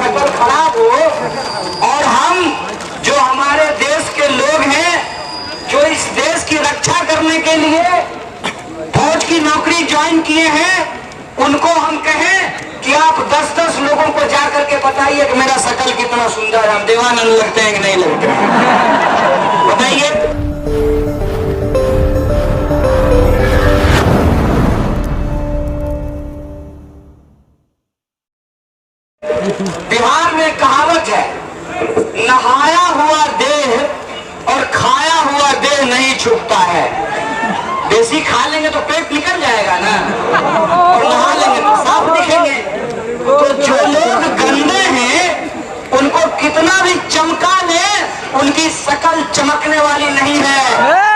शकल खराब हो, और हम जो हमारे देश के लोग हैं जो इस देश की रक्षा करने के लिए फौज की नौकरी ज्वाइन किए हैं, उनको हम कहें कि आप 10-10 लोगों को जाकर के बताइए कि मेरा शकल कितना सुंदर है, हम देवानंद लगते हैं कि नहीं लगते हैं, बताइए। बिहार में कहावत है, नहाया हुआ देह और खाया हुआ देह नहीं छुपता है। देसी खा लेंगे तो पेट निकल जाएगा ना, और नहा लेंगे तो साफ दिखेंगे। तो जो लोग गंदे हैं उनको कितना भी चमका ले, उनकी शकल चमकने वाली नहीं है।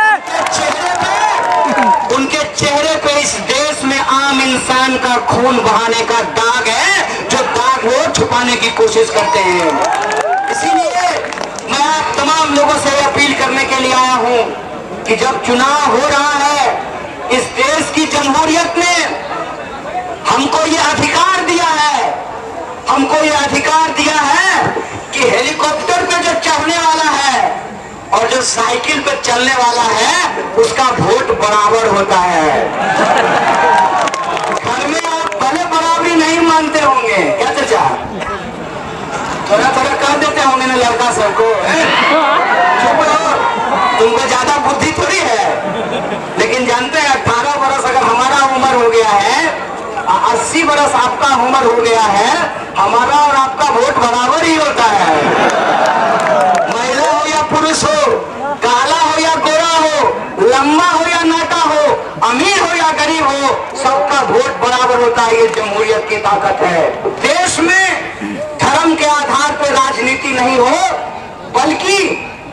उनके चेहरे पे इस देश में आम इंसान का खून बहाने का दाग है, जो दाग वो छुपाने की कोशिश करते हैं। इसीलिए मैं आप तमाम लोगों से अपील करने के लिए आया हूं कि जब चुनाव हो रहा है, इस देश की जमहूरियत ने हमको ये अधिकार दिया है, हमको ये अधिकार दिया है कि हेलीकॉप्टर पे जो चढ़ने वाला है और जो साइकिल पे चलने वाला है उसका वोट बराबर होता है। घर में आप भले बराबरी नहीं मानते होंगे, क्या चाचा? थोड़ा थोड़ा कर देते होंगे ना लड़का सबको, चुप रहो, तुमको ज्यादा बुद्धि थोड़ी है। लेकिन जानते हैं 18 बरस अगर हमारा उम्र हो गया है, 80 बरस आपका उम्र हो गया है, हमारा और आपका वोट बराबर ही होता है। महिला हो या पुरुष हो, काला हो या गोरा हो, लंबा हो या नाटा हो, अमीर हो या गरीब हो, सबका वोट बराबर होता है। ये जमहूरियत की ताकत है। देश में धर्म के आधार पर राजनीति नहीं हो, बल्कि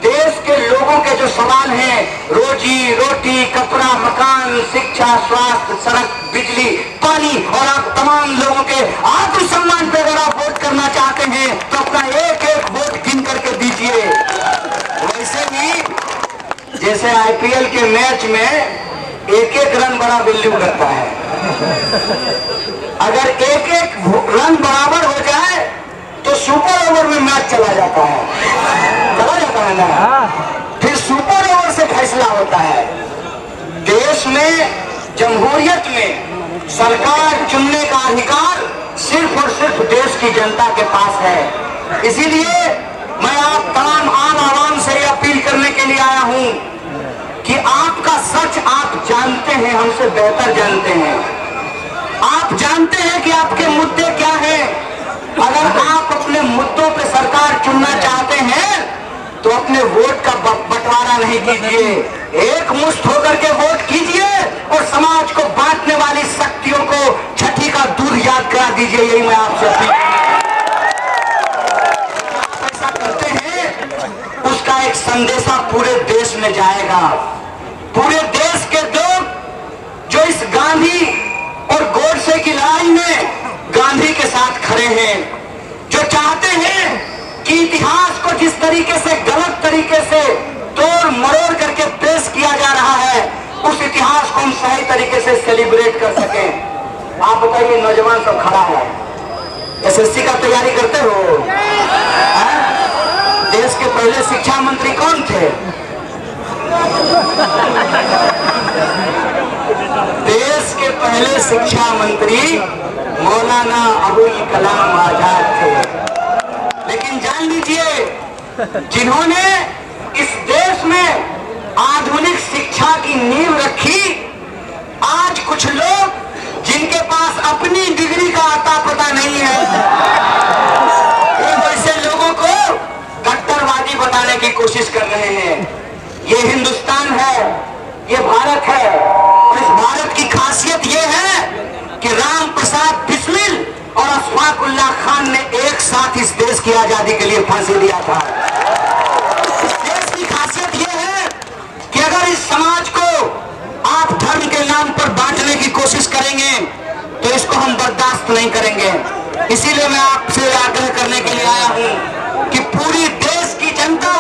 देश के लोगों के जो सवाल हैं, रोजी रोटी, कपड़ा, मकान, शिक्षा, स्वास्थ्य, सड़क, बिजली, पानी, और आप तमाम लोगों के आत्मसम्मान पे अगर आप वोट करना चाहते हैं तो अपना एक एक वोट गिन करके दीजिए। वैसे ही जैसे आईपीएल के मैच में एक एक रन बड़ा वैल्यू करता है, अगर एक एक रन बराबर हो जाए तो सुपर ओवर में मैच चला जाता है ना, फिर सुपर ओवर से फैसला होता है। देश में जमहूरियत में सरकार चुनने का अधिकार सिर्फ और सिर्फ देश की जनता के पास है। इसीलिए मैं आप तमाम आम आवाम से अपील करने के लिए आया हूं कि आपका सच आप जानते हैं, हमसे बेहतर जानते हैं। आप जानते हैं कि आपके मुद्दे क्या हैं। अगर आप अपने मुद्दों पे सरकार चुनना चाहते हैं तो अपने वोट का बंटवारा नहीं कीजिए, एक मुश्त होकर के वोट कीजिए और समाज को बांटने वाली शक्तियों को छठी का दूध याद करा दीजिए। यही मैं आपसे अपील, आप ऐसा करते हैं उसका एक संदेशा पूरे देश में जाएगा। पूरे देश के लोग जो इस गांधी और गोडसे की लड़ाई में गांधी के साथ खड़े हैं, जो चाहते हैं कि इतिहास को जिस तरीके से गलत तरीके से तोड़ मरोड़ करके पेश किया जा रहा है, उस इतिहास को हम सही तरीके से सेलिब्रेट कर सकें। आप बताइए, नौजवान सब खड़ा है, एसएससी का तैयारी करते हो? देश के पहले शिक्षा मंत्री कौन थे? देश के पहले शिक्षा मंत्री मौलाना अबुल कलाम आजाद थे। लेकिन जान लीजिए, जिन्होंने इस देश में आधुनिक शिक्षा की नींव रखी, आज कुछ लोग जिनके पास अपनी डिग्री का आता पता नहीं है, वो वैसे लोगों को कट्टरवादी बताने की कोशिश कर रहे हैं। ये हिंदुस्तान है, ये भारत है, और इस भारत की खासियत ये है कि राम प्रसाद बिस्मिल और अशफाकुल्लाह खान ने एक साथ इस देश की आजादी के लिए फांसी दिया था। इस देश की खासियत यह है कि अगर इस समाज को आप धर्म के नाम पर बांटने की कोशिश करेंगे तो इसको हम बर्दाश्त नहीं करेंगे। इसीलिए मैं आपसे आग्रह करने के लिए आया हूं कि पूरी देश की जनता,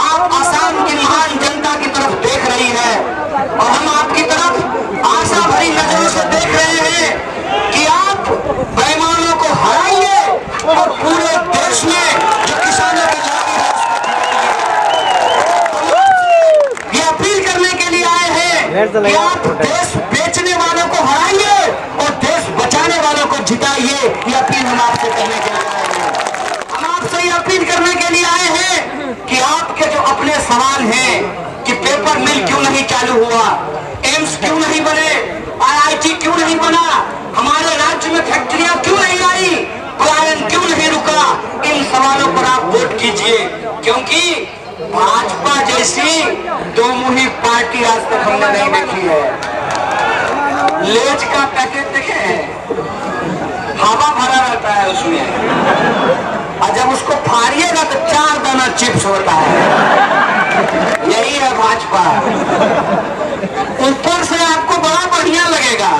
आप आसाम की महान जनता की तरफ देख रही है, और हम आपकी तरफ आशा भरी नजरों से देख रहे हैं कि आप बेईमानों को हराइए और पूरे कि आप देश बेचने वालों को हराइए और देश बचाने वालों को जिताइए। ये अपील हम आपसे करने के लिए आए हैं। हम आपसे ये अपील करने के लिए आए हैं कि आपके जो अपने सवाल हैं कि पेपर मिल क्यों नहीं चालू हुआ, एम्स क्यों नहीं बने, IIT क्यों नहीं बना, हमारे राज्य में फैक्ट्रियां क्यों नहीं आई, पलायन क्यों नहीं रुका, इन सवालों पर आप वोट कीजिए। क्योंकि भाजपा जैसी दो मुही पार्टी आज तक हमने नहीं देखी है। लेज का पैकेट देखे, हवा भरा रहता है उसमें, और जब उसको फाड़िएगा तो 4 दाना चिप्स होता है। यही है भाजपा। ऊपर से आपको बड़ा बढ़िया लगेगा,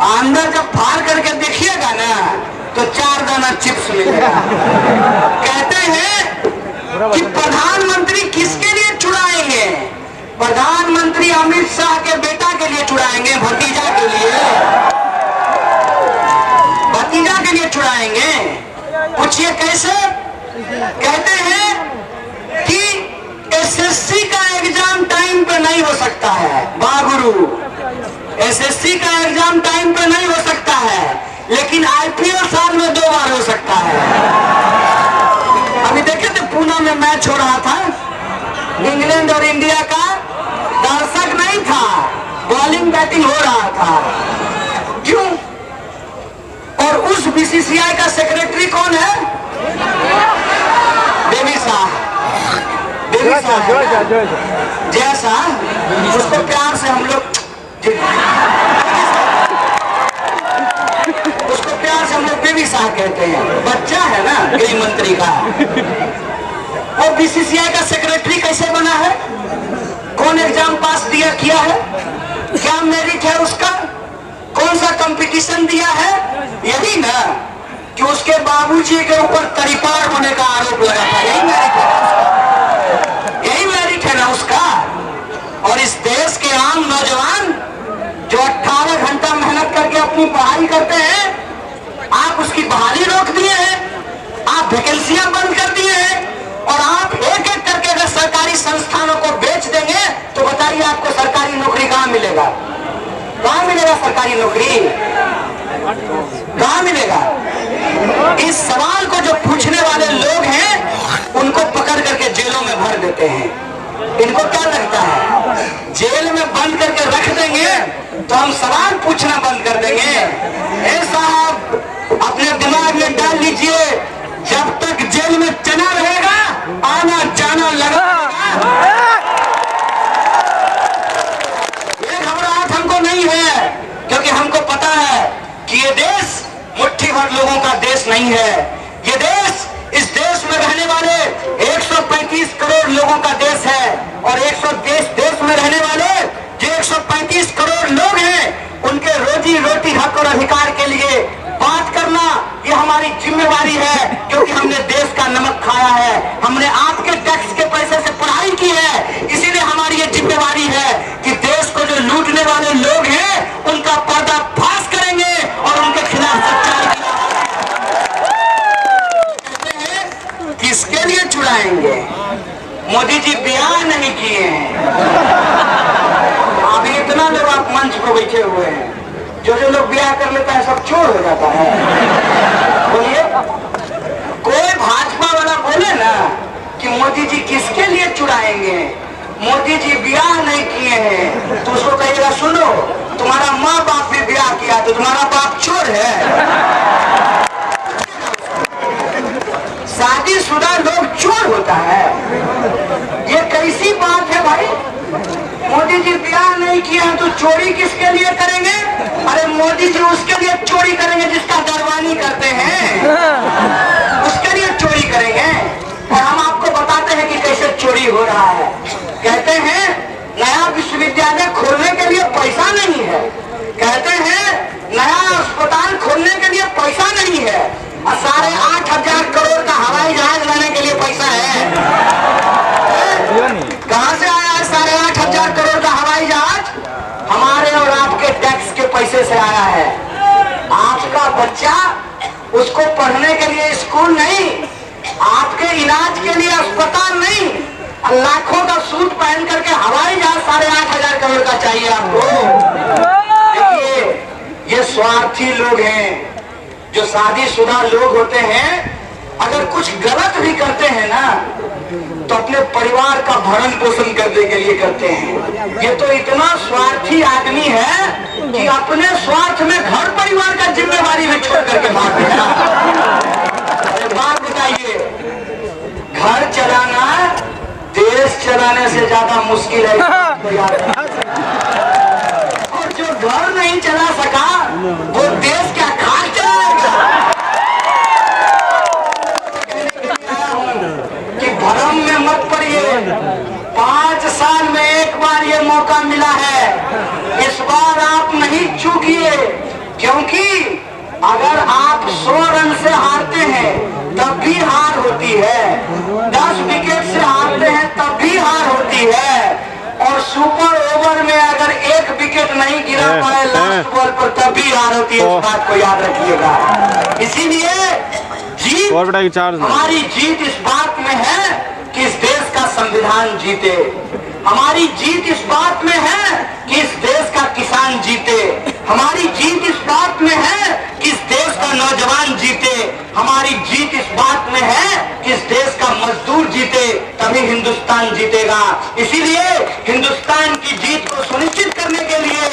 अंदर जब फाड़ करके देखिएगा ना तो 4 दाना चिप्स मिलेगा। कहते हैं कि प्रधानमंत्री किसके लिए चुराएंगे? प्रधानमंत्री अमित शाह के बेटा के लिए चुराएंगे, भतीजा के लिए, भतीजा के लिए चुराएंगे। पूछिए कैसे? कहते हैं कि SSC का एग्जाम टाइम पे नहीं हो सकता है। बागुरु, SSC का एग्जाम टाइम पे नहीं हो सकता है, लेकिन IPL साल में 2 बार हो सकता है। अभी देखे थे पूना में मैच हो रहा था, इंग्लैंड और इंडिया का, दर्शक नहीं था, बॉलिंग बैटिंग हो रहा था। क्यों? और उस BCCI का सेक्रेटरी कौन है? देवी शाह, जैसा उसको प्यार से हम लोग देवी शाह कहते हैं। बच्चा है ना गृह मंत्री का। वो BCCI का सेक्रेटरी कैसे बना है? कौन एग्जाम पास दिया किया है? क्या मेरिट है उसका? कौन सा कंपटीशन दिया है? यही ना कि उसके बाबूजी के ऊपर तरीपार होने का आरोप लगा था। यही मेरिट है, यही मेरिट है ना उसका। और इस देश के आम नौजवान जो 18 घंटा मेहनत करके अपनी पढ़ाई करते हैं, आप उसकी बहाली रोक दिए हैं, आप वैकेंसियां बंद कर दिए हैं, और आप एक एक करके अगर सरकारी संस्थानों को बेच देंगे तो बताइए आपको सरकारी नौकरी कहां मिलेगा? कहां मिलेगा सरकारी नौकरी? कहां मिलेगा? इस सवाल को जो पूछने वाले लोग हैं उनको पकड़ करके जेलों में भर देते हैं। इनको क्या लगता है जेल में बंद करके रख देंगे तो हम सवाल पूछना बंद कर देंगे? ए साहब, अपने दिमाग में डाल लीजिए, जब तक जेल में चना रहेगा आना जाना लगा। ये घबराहट हमको नहीं है, क्योंकि हमको पता है कि ये देश मुट्ठी भर लोगों का देश नहीं है। ये देश, इस देश में रहने वाले 135 करोड़ लोगों का देश है, और 130 देश में रहने वाले जो 135 करोड़ लोग हैं उनके रोजी रोटी हक और अधिकार के लिए बात करना ये हमारी जिम्मेवारी है। क्योंकि हमने देश का नमक खाया है, हमने आपके टैक्स के पैसे से पढ़ाई की है, इसीलिए हमारी ये जिम्मेवारी है कि देश को जो लूटने वाले लोग हैं उनका पर्दाफाश करेंगे और उनके खिलाफ सच्चाई कहते हैं। किसके लिए चुराएंगे? मोदी जी ब्याह नहीं किए हैं। अभी इतना लोग आप मंच पर बैठे हुए हैं, जो लोग ब्याह कर लेता है सब चोर हो जाता है। बोलिए, कोई भाजपा वाला बोले ना कि मोदी जी किसके लिए चुराएंगे, मोदी जी ब्याह नहीं किए हैं, तो उसको कहिएगा सुनो, तुम्हारा माँ बाप भी ब्याह किया तो तुम्हारा बाप चोर है। शादीशुदा लोग चोर होता है? ये कैसी बात है भाई? मोदी जी ब्याह नहीं किया है तो चोरी किसके लिए करेंगे? अरे मोदी जी उसके लिए चोरी करेंगे जिसका दरबानी करते हैं, उसके लिए चोरी करेंगे। और हम आपको बताते हैं कि कैसे चोरी हो रहा है। कहते हैं नया विश्वविद्यालय खोलने के लिए पैसा नहीं है, कहते हैं नया अस्पताल खोलने के लिए पैसा नहीं है, और 8,500 करोड़ का हवाई जहाज लाने के लिए पैसा है। कहां से आया है 8,500 करोड़ का हवाई जहाज? हमारे और आपके टैक्स के पैसे से आया है। आपका बच्चा, उसको पढ़ने के लिए स्कूल नहीं, आपके इलाज के लिए अस्पताल नहीं, लाखों का सूट पहन करके हवाई जहाज 8,500 करोड़ का चाहिए आपको। देखिए, ये स्वार्थी लोग हैं, जो शादीशुदा लोग होते हैं, अगर कुछ गलत भी करते हैं ना तो अपने परिवार का भरण पोषण करने के लिए करते हैं। ये तो इतना स्वार्थी आदमी है कि अपने स्वार्थ में घर परिवार का जिम्मेवारी भी छोड़ करके भाग गया। अरे बात बताइए, घर चलाना देश चलाने से ज्यादा मुश्किल है। और जो घर नहीं चला सका वो देश क्या खाक चलाएगा। कि भ्रम में मत पड़िए, 5 साल में एक बार ये मौका मिला है, इस बार आप नहीं चूकिए। क्योंकि अगर आप 100 रन से हारते हैं तब भी हार होती है, 10 विकेट से हारते हैं तब भी हार होती है, और सुपर ओवर में अगर 1 विकेट नहीं गिरा पाए लास्ट बॉल पर तब भी हार होती है। इस बात को याद रखिएगा। इसीलिए जीत, हमारी जीत इस बात में है कि इस देश का संविधान जीते, हमारी जीत इस बात में है कि इस देश का किसान जीते, हमारी जीत इस बात में है कि इस देश का नौजवान जीते, हमारी जीत इस बात में है कि इस देश का मजदूर जीते, तभी हिंदुस्तान जीतेगा। इसीलिए हिंदुस्तान की जीत को सुनिश्चित करने के लिए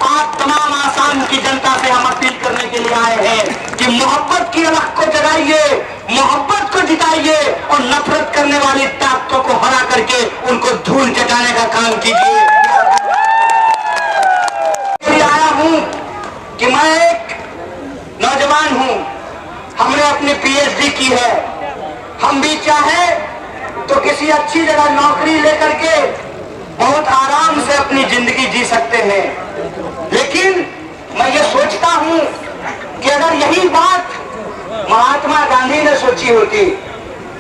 आप तमाम आसाम की जनता से हम अपील करने के लिए आए हैं कि मोहब्बत की अलख को जगाइए, मोहब्बत को जिताइए और नफरत करने वाली ताकतों को हरा करके उनको धूल चटाने का काम कीजिए। आया हूं कि मैं एक नौजवान हूं, हमने अपनी पीएचडी की है, हम भी चाहे तो किसी अच्छी जगह नौकरी लेकर के बहुत आराम से अपनी जिंदगी जी सकते हैं। लेकिन मैं ये सोचता हूं कि अगर यही बात महात्मा गांधी ने सोची होती,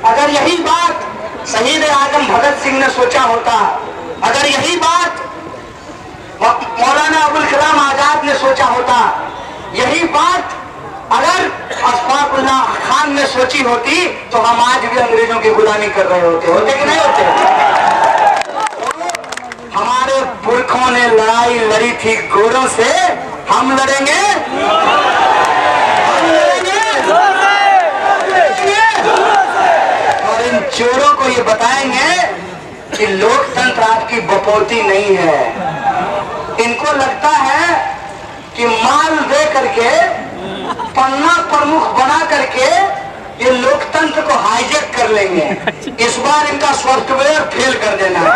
अगर यही बात शहीद आजम भगत सिंह ने सोचा होता, अगर यही बात मौलाना अबुल कलाम आजाद ने सोचा होता, यही बात अगर अशफाकुल्लाह खान ने सोची होती, तो हम आज भी अंग्रेजों की गुलामी कर रहे होते कि नहीं होते? हमारे पुरखों ने लड़ाई लड़ी थी गोरों से, हम लड़ेंगे, और इन चोरों को ये बताएंगे कि लोकतंत्र आपकी बपौती नहीं है। इनको लगता है कि माल दे करके, पन्ना प्रमुख बना करके ये लोकतंत्र को हाईजैक कर लेंगे। इस बार इनका सॉफ्टवेयर फेल कर देना है,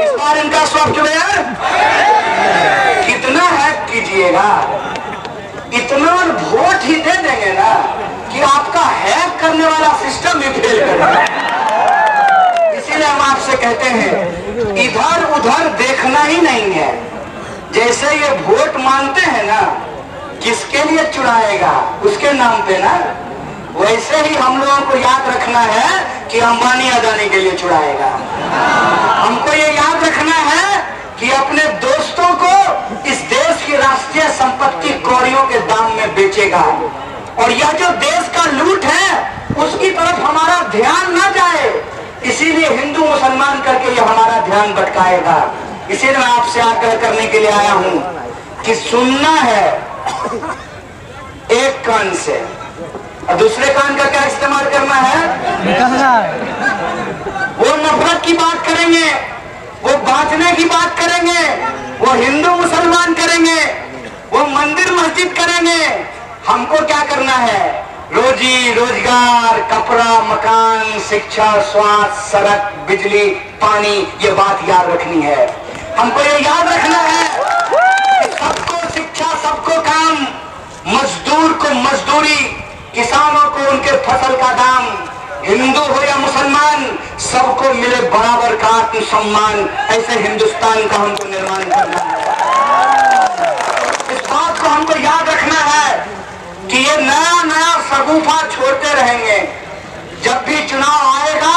इस बार इनका सॉफ्टवेयर कितना हैक कीजिएगा, इतना वोट ही दे देंगे ना कि आपका हैक करने वाला सिस्टम भी फेल कर देगा। इसीलिए हम आपसे कहते हैं, इधर उधर देखना ही नहीं है। जैसे ये वोट मांगते हैं ना, किसके लिए चुराएगा उसके नाम पे ना, वैसे ही हम लोगों को याद रखना है कि अंबानी अदानी के लिए चुराएगा। हमको ये याद रखना है कि अपने दोस्तों को इस देश की राष्ट्रीय संपत्ति कौड़ियों के दाम में बेचेगा, और यह जो देश का लूट है उसकी तरफ हमारा ध्यान ना जाए, इसीलिए हिंदू मुसलमान करके यह हमारा ध्यान भटकाएगा। इसीलिए मैं आपसे आग्रह करने के लिए आया हूं कि सुनना है एक कान से और दूसरे कान का क्या इस्तेमाल करना है। वो नफरत की बात करेंगे, वो बांटने की बात करेंगे, वो हिंदू मुसलमान करेंगे, वो मंदिर मस्जिद करेंगे। हमको क्या करना है? रोजी रोजगार, कपड़ा, मकान, शिक्षा, स्वास्थ्य, सड़क, बिजली, पानी, ये बात याद रखनी है। हमको ये याद रखना है कि सबको शिक्षा, सबको काम, मजदूर को मजदूरी, किसानों को उनके फसल का दाम, हिंदू हो या मुसलमान, सबको मिले बराबर का आत्म सम्मान। ऐसे हिंदुस्तान का हमको निर्माण करना है। इस बात को हमको याद रखना है कि ये नया नया शगुफा छोड़ते रहेंगे। जब भी चुनाव आएगा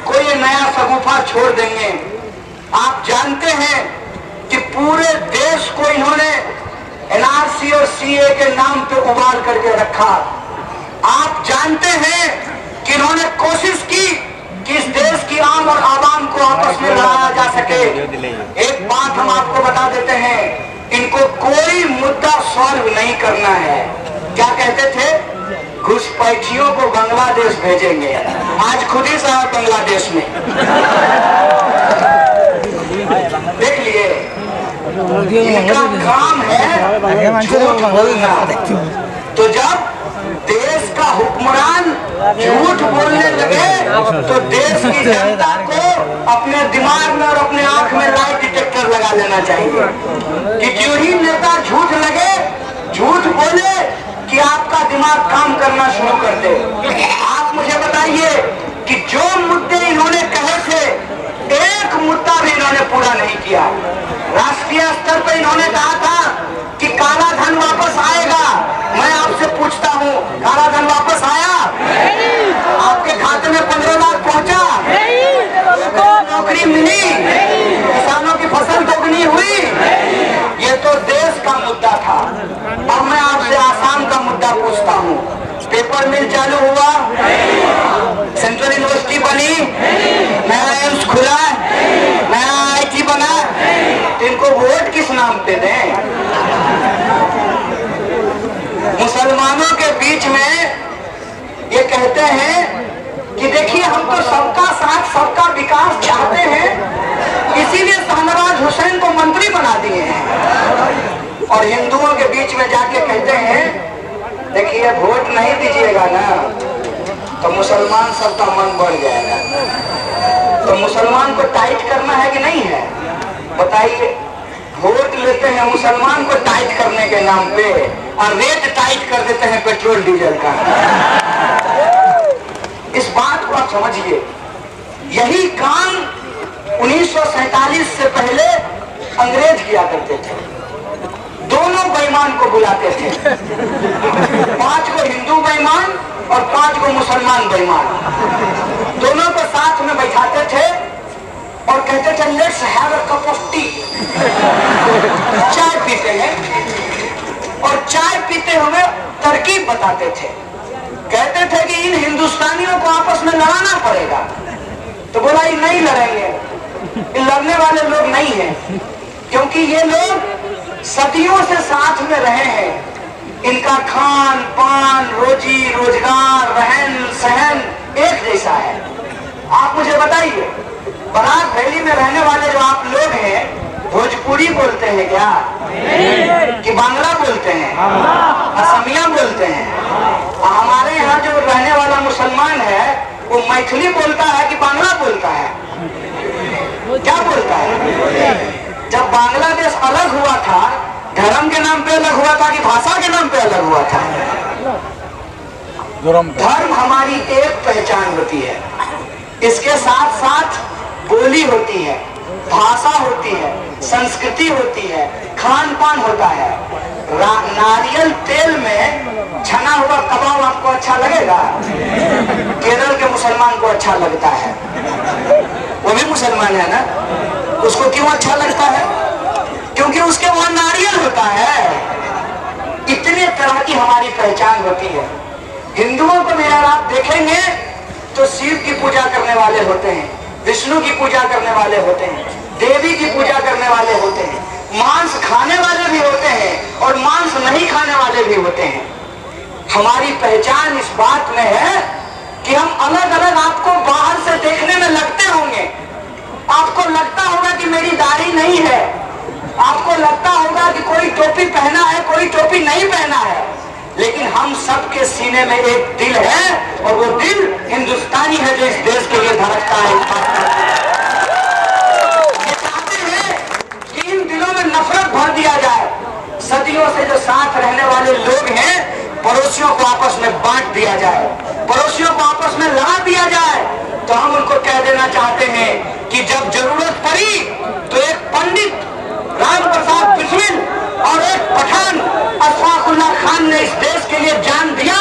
कोई ये नया शगुफा छोड़ देंगे। आप जानते हैं कि पूरे देश को इन्होंने एनआरसी और सीए के नाम पे उबाल करके रखा। आप जानते हैं कि इन्होंने कोशिश की कि कि इस देश की आम और आवाम को आपस में लड़ाया जा सके। एक बात हम आपको बता देते हैं, इनको कोई मुद्दा सॉल्व नहीं करना है। क्या कहते थे? घुसपैठियों को बांग्लादेश भेजेंगे। आज खुद ही साहब बांग्लादेश में देख लिए। इनका काम है झूठ बोलना। तो जब देश का हुक्मरान झूठ बोलने लगे तो देश की जनता को अपने दिमाग में और अपने आंख में लाई डिटेक्टर लगा लेना चाहिए कि जो ही नेता झूठ लगे, झूठ बोले कि आपका दिमाग काम करना शुरू कर दे। आप मुझे बताइए कि जो मुद्दे इन्होंने कहे थे, एक मुद्दा भी इन्होंने पूरा नहीं किया। राष्ट्रीय स्तर पर इन्होंने कहा था कि काला धन वापस आएगा। मैं आपसे पूछता हूँ, काला धन वापस आया? आपके खाते में 15 लाख पहुंचा? नौकरी मिली? किसानों की फसल दोगुनी हुई? ये तो देश का मुद्दा था। अब मैं आपसे आसाम का मुद्दा पूछता हूँ। पेपर मिल चालू हुआ? सेंट्रल यूनिवर्सिटी बनी? नया एम्स खुला? नया IIT बना? तो इनको वोट किस नाम पे दें? मुसलमानों के बीच में ये कहते हैं कि देखिए हम तो सबका साथ सबका विकास चाहते हैं, इसीलिए शाहनवाज हुसैन को मंत्री बना दिए हैं। और हिंदुओं के बीच में जाके कहते हैं देखिए वोट नहीं दीजिएगा ना तो मुसलमान सबका मन बढ़ जाएगा। तो मुसलमान को टाइट करना है कि नहीं है? बताइए। वोट लेते हैं मुसलमान को टाइट करने के नाम पे और रेट टाइट कर देते हैं पेट्रोल डीजल का। इस बात को आप समझिए। यही काम 1947 से पहले अंग्रेज किया करते थे। दोनों बेईमान को बुलाते थे, 5 को हिंदू बेईमान और 5 को मुसलमान बेईमान। दोनों को साथ में बैठाते थे और कहते थे let's have a cup of T. चाय पीते हैं और चाय पीते हुए तरकीब बताते थे। कहते थे कि इन हिंदुस्तानियों को आपस में लड़ाना पड़ेगा। तो बोला ये नहीं लड़ेंगे, ये लड़ने वाले लोग नहीं हैं, क्योंकि ये लोग सदियों से साथ में रहे हैं। इनका खान पान, रोजी रोजगार, रहन सहन एक जैसा है। आप मुझे बताइए, बारात वैली में रहने वाले जो आप लोग हैं, भोजपुरी बोलते हैं क्या? कि बांग्ला बोलते हैं? असमिया बोलते हैं? हमारे यहाँ जो रहने वाला मुसलमान है वो मैथिली बोलता है कि बांग्ला बोलता है? क्या बोलता है? जब बांग्लादेश अलग हुआ था, धर्म के नाम पे अलग हुआ था कि भाषा के नाम पे अलग हुआ था? धर्म हमारी एक पहचान होती है, इसके साथ साथ बोली होती है, भाषा होती है, संस्कृति होती है, खान पान होता है। नारियल तेल में छना हुआ कबाब आपको अच्छा लगेगा? केरल के मुसलमान को अच्छा लगता है, वो भी मुसलमान है ना, उसको क्यों अच्छा लगता है? क्योंकि उसके वहां नारियल होता है। इतने तरह की हमारी पहचान होती है। हिंदुओं को भी अगर आप देखेंगे तो शिव की पूजा करने वाले होते हैं, विष्णु की पूजा करने वाले होते हैं, देवी की पूजा करने वाले होते हैं, मांस खाने वाले भी होते हैं और मांस नहीं खाने वाले भी होते हैं। हमारी पहचान इस बात में है कि हम अलग अलग आपको बाहर से देखने में लगते होंगे। आपको लगता होगा कि मेरी दाढ़ी नहीं है, आपको लगता होगा कि कोई टोपी पहना है, कोई टोपी नहीं पहना है, लेकिन हम सबके सीने में एक दिल है और वो दिल हिंदुस्तानी है जो इस देश के लिए धड़कता है। ये चाहते हैं कि इन दिलों में नफरत भर दिया जाए। सदियों से जो साथ रहने वाले लोग हैं, पड़ोसियों को आपस में बांट दिया जाए, पड़ोसियों को आपस में लड़ा दिया जाए। तो हम उनको कह देना चाहते हैं कि जब जरूरत पड़ी तो एक पंडित राम प्रसाद बिस्मिल और एक पठान अशफाकुल्लाह खान ने इस देश के लिए जान दिया।